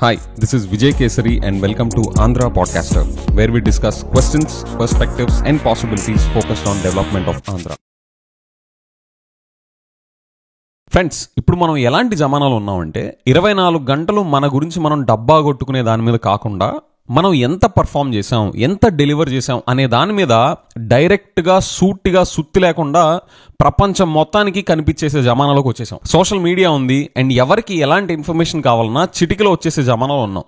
Hi, this is Vijay Kesari and welcome to Andhra Podcaster, where we discuss questions, perspectives and possibilities focused on development of Andhra. Friends, ఇప్పుడు మనం ఎలాంటి జమానాలో ఉన్నామంటే 24 గంటలు మన గురించి మనం డబ్బా కొట్టుకునే దాని మీద కాకుండా మనం ఎంత పర్ఫామ్ చేసాం, ఎంత డెలివర్ చేసాం అనే దాని మీద డైరెక్ట్గా సూటిగా సుత్తి లేకుండా ప్రపంచం మొత్తానికి కనిపించేసే జమానాలోకి వచ్చేసాం. సోషల్ మీడియా ఉంది అండ్ ఎవరికి ఎలాంటి ఇన్ఫర్మేషన్ కావాలన్నా చిటికలో వచ్చేసే జమానాలో ఉన్నాం.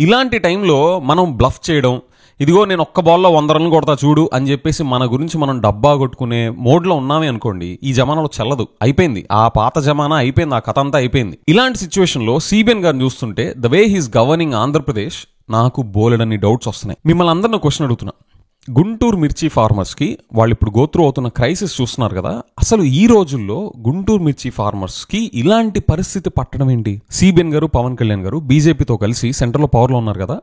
ఇలాంటి టైంలో మనం బ్లఫ్ చేయడం, ఇదిగో నేను ఒక్క బాల్లో 100 రన్లు కొడతా చూడు అని చెప్పేసి మన గురించి మనం డబ్బా కొట్టుకునే మోడ్లో ఉన్నామే అనుకోండి, ఈ జమానాలో చెల్లదు. అయిపోయింది, ఆ పాత జమానా అయిపోయింది, ఆ కథ అంతా అయిపోయింది. ఇలాంటి సిచ్యువేషన్లో సిబిఎన్ గారిని చూస్తుంటే the way he's governing Andhra Pradesh నాకు బోలెడన్ని డౌట్స్ వస్తున్నాయి. మిమ్మల్ని అందరినీ క్వశ్చన్ అడుగుతున్నా. గుంటూరు మిర్చి ఫార్మర్స్కి వాళ్ళు ఇప్పుడు గోత్రూ అవుతున్న క్రైసిస్ చూస్తున్నారు కదా, అసలు ఈ రోజుల్లో గుంటూరు మిర్చి ఫార్మర్స్కి ఇలాంటి పరిస్థితి పట్టడం ఏంటి? సిబిఎన్ గారు, పవన్ కళ్యాణ్ గారు బీజేపీతో కలిసి సెంటర్లో పవర్లో ఉన్నారు కదా,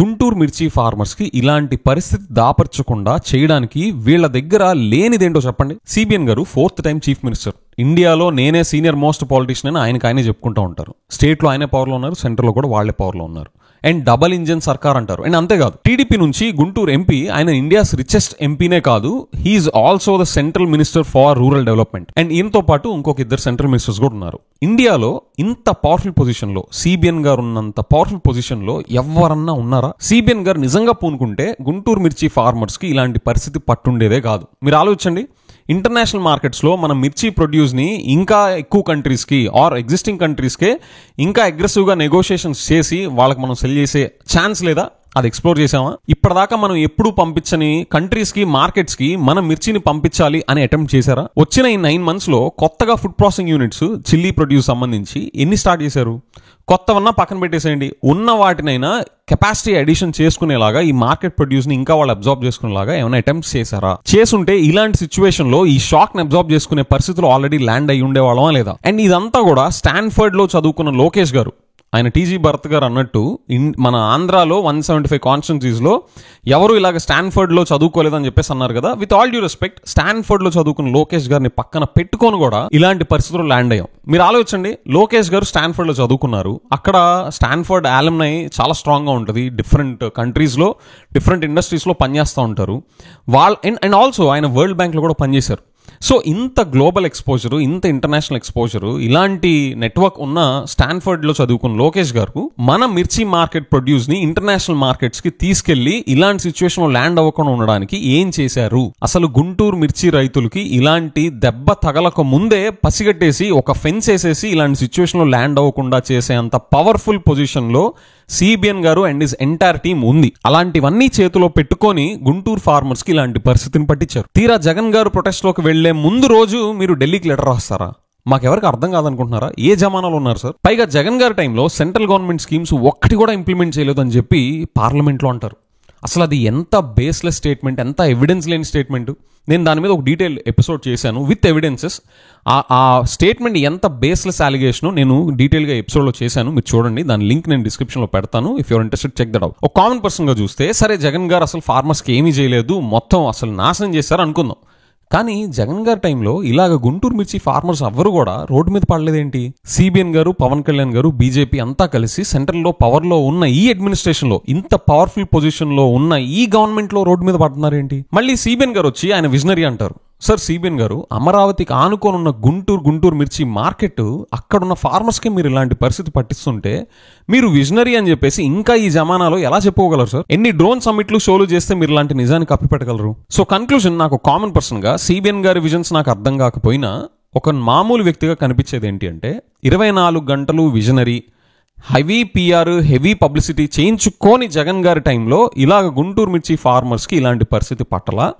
గుంటూరు మిర్చి ఫార్మర్స్కి ఇలాంటి పరిస్థితి దాపర్చకుండా చేయడానికి వీళ్ళ దగ్గర లేనిదేంటో చెప్పండి. సిబిఎన్ గారు 4th టైం చీఫ్ మినిస్టర్. ఇండియాలో నేనే సీనియర్ మోస్ట్ పాలిటిషియన్ అని ఆయనే చెప్పుకుంటూ ఉంటారు. స్టేట్లో ఆయనే పవర్లో ఉన్నారు, సెంటర్లో కూడా వాళ్లే పవర్లో ఉన్నారు. అండ్ డబల్ ఇంజన్ సర్కార్ అంటారు. అండ్ అంతేకాదు, టీడీపీ నుంచి గుంటూరు ఎంపీ ఆయన ఇండియాస్ రిచెస్ట్ ఎంపీనే కాదు, he is also the central minister for rural development. And ఈయనతో పాటు ఇంకొక 2 సెంట్రల్ మినిస్టర్స్ కూడా ఉన్నారు. ఇండియాలో ఇంత పవర్ఫుల్ పొజిషన్ లో, సిబిఎన్ గారు ఉన్నంత పవర్ఫుల్ పొజిషన్ లో ఎవరన్నా ఉన్నారా? సిబిఎన్ గారు నిజంగా పూనుకుంటే గుంటూరు మిర్చి ఫార్మర్స్ కి ఇలాంటి పరిస్థితి పట్టుండేదే కాదు. మీరు ఆలోచించండి, ఇంటర్నేషనల్ మార్కెట్స్లో మనం మిర్చి ప్రొడ్యూస్ని ఇంకా ఎక్కువ కంట్రీస్కి ఆర్ ఎగ్జిస్టింగ్ కంట్రీస్కే ఇంకా అగ్రెసివ్గా నెగోషియేషన్స్ చేసి వాళ్ళకి మనం సెల్ చేసే ఛాన్స్ లేదా? అది ఎక్స్ప్లోర్ చేసామా? ఇప్పటిదాకా మనం ఎప్పుడూ పంపించని కంట్రీస్కి, మార్కెట్స్కి మనం మిర్చిని పంపించాలి అని అటెంప్ట్ చేశారా? వచ్చిన ఈ 9 monthsలో కొత్తగా food processing units chilli produce సంబంధించి ఎన్ని స్టార్ట్ చేశారు? కొత్తవన్నా పక్కన పెట్టేసేయండి, ఉన్న వాటినైనా కెపాసిటీ అడిషన్ చేసుకునేలాగా ఈ మార్కెట్ ప్రొడ్యూస్ని ఇంకా వాళ్ళు అబ్జార్బ్ చేసుకునేలాగా ఏమైనా అటెంప్ట్స్ చేశారా? చేసుంటే ఇలాంటి సిచ్యువేషన్లో ఈ షాక్ని అబ్జార్బ్ చేసుకునే పరిస్థితులు ఆల్రెడీ ల్యాండ్ అయ్యి ఉండేవాళ్ళమా లేదా? అండ్ ఇదంతా కూడా స్టాన్ఫర్డ్లో చదువుకున్న లోకేష్ గారు, ఆయన టీజీ భరత్ గారు అన్నట్టు మన ఆంధ్రాలో 175 కాన్స్టిట్యున్సీస్లో ఎవరు ఇలాగ స్టాన్ఫర్డ్లో చదువుకోలేదని చెప్పేసి అన్నారు కదా. విత్ ఆల్ డ్యూ రెస్పెక్ట్, స్టాన్ఫర్డ్లో చదువుకున్న లోకేష్ గారిని పక్కన పెట్టుకొని కూడా ఇలాంటి పరిస్థితుల్లో ల్యాండ్ అయ్యాం. మీరు ఆలోచించండి, లోకేష్ గారు స్టాన్ఫర్డ్లో చదువుకున్నారు. అక్కడ స్టాన్ఫర్డ్ ఆలమ్నై చాలా స్ట్రాంగ్గా ఉంటుంది. డిఫరెంట్ కంట్రీస్లో, డిఫరెంట్ ఇండస్ట్రీస్లో పనిచేస్తూ ఉంటారు అండ్ ఆల్సో ఆయన వరల్డ్ బ్యాంక్లో కూడా పనిచేశారు. సో ఇంత గ్లోబల్ ఎక్స్పోజరు, ఇంత ఇంటర్నేషనల్ ఎక్స్పోజరు, ఇలాంటి నెట్వర్క్ ఉన్న స్టాన్ఫర్డ్లో చదువుకున్న లోకేష్ గారు మన మిర్చి మార్కెట్ ప్రొడ్యూస్ని ఇంటర్నేషనల్ మార్కెట్స్కి తీసుకెళ్లి ఇలాంటి సిచ్యువేషన్లో ల్యాండ్ అవ్వకుండా ఉండడానికి ఏం చేశారు? అసలు గుంటూరు మిర్చి రైతులకి ఇలాంటి దెబ్బ తగలక ముందే పసిగట్టేసి ఒక ఫెన్స్ వేసేసి ఇలాంటి సిచ్యువేషన్లో ల్యాండ్ అవ్వకుండా చేసే అంత పవర్ఫుల్ పొజిషన్లో సిబిఎన్ గారు అండ్ హిస్ ఎంటైర్ టీమ్ ఉంది. అలాంటివన్నీ చేతిలో పెట్టుకొని గుంటూరు ఫార్మర్స్ కి ఇలాంటి పరిస్థితిని పట్టించారు. తీరా జగన్ గారు ప్రొటెస్ట్ లోకి వెళ్లే ముందు రోజు మీరు ఢిల్లీకి లెటర్ రాస్తారా? మాకెవరికి అర్థం కాదనుకుంటున్నారా? ఏ జమానాలో ఉన్నారు సార్? పైగా జగన్ గారి టైంలో సెంట్రల్ గవర్నమెంట్ స్కీమ్స్ ఒక్కటి కూడా ఇంప్లిమెంట్ చేయలేదు అని చెప్పి పార్లమెంట్లో అంటారు. అసలు అది ఎంత బేస్లెస్ స్టేట్మెంట్, ఎంత ఎవిడెన్స్ లేని స్టేట్మెంట్. నేను దాని మీద ఒక డీటెయిల్ ఎపిసోడ్ చేశాను విత్ ఎవిడెన్సెస్. ఆ స్టేట్మెంట్ ఎంత బేస్లెస్ అలిగేషన్ నేను డీటెయిల్గా ఎపిసోడ్లో చేశాను, మీరు చూడండి. దాని లింక్ నేను డిస్క్రిప్షన్లో పెడతాను. If you're interested check that out. ఒక కామన్ పర్సన్గా చూస్తే సరే, జగన్ గారు అసలు ఫార్మర్స్కి ఏమీ చేయలేదు, మొత్తం అసలు నాశనం చేశారు అనుకుందాం. కానీ జగన్ గారి టైంలో ఇలాగ గుంటూరు మిర్చి ఫార్మర్స్ ఎవ్వరు కూడా రోడ్డు మీద పడలేదేంటి? సిబిఎన్ గారు, పవన్ కళ్యాణ్ గారు, బీజేపీ అంతా కలిసి సెంట్రల్లో పవర్లో ఉన్న ఈ అడ్మినిస్ట్రేషన్లో, ఇంత పవర్ఫుల్ పొజిషన్లో ఉన్న ఈ గవర్నమెంట్లో రోడ్డు మీద పడుతున్నారేంటి? మళ్ళీ సిబిఎన్ గారు వచ్చి ఆయన విజనరీ అంటారు. సార్, సిబిఎన్ గారు అమరావతికి ఆనుకోనున్న గుంటూరు మిర్చి మార్కెట్, అక్కడున్న ఫార్మర్స్కి మీరు ఇలాంటి పరిస్థితి పట్టిస్తుంటే మీరు విజనరీ అని చెప్పేసి ఇంకా ఈ జమానాలో ఎలా చెప్పుకోగలరు సార్? ఎన్ని డ్రోన్ సమ్మిట్లు, షోలు చేస్తే మీరు ఇలాంటి నిజాన్ని కప్పిపెట్టగలరు? సో కన్క్లూజన్, నాకు కామన్ పర్సన్గా సిబిఎన్ గారి విజన్స్ నాకు అర్థం కాకపోయినా ఒక మామూలు వ్యక్తిగా కనిపించేది ఏంటి అంటే, 24 గంటలు visionary, heavy PR, heavy publicity చేయించుకొని జగన్ గారి టైంలో ఇలాగ గుంటూరు మిర్చి ఫార్మర్స్కి ఇలాంటి పరిస్థితి పట్టలా.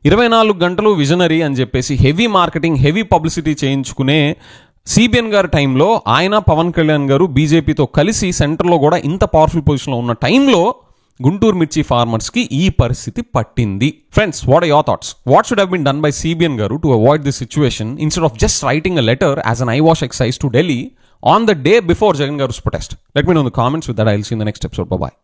24 గంటలు విజనరీ అని చెప్పేసి హెవీ మార్కెటింగ్, హెవీ పబ్లిసిటీ చేయించుకునే సిబిఎన్ గారి టైంలో ఆయన, పవన్ కళ్యాణ్ గారు బీజేపీతో కలిసి సెంటర్లో కూడా ఇంత పవర్ఫుల్ పొజిషన్లో ఉన్న టైంలో గుంటూరు మిర్చి ఫార్మర్స్కి ఈ పరిస్థితి పట్టింది. Friends, what are your thoughts? What should have been done by CBN గారు to avoid this situation instead of just writing a letter as an eyewash exercise to Delhi on the day before Jagan Garu's protest? Let me know in the comments. With that, I'll see you in the next episode. Bye-bye.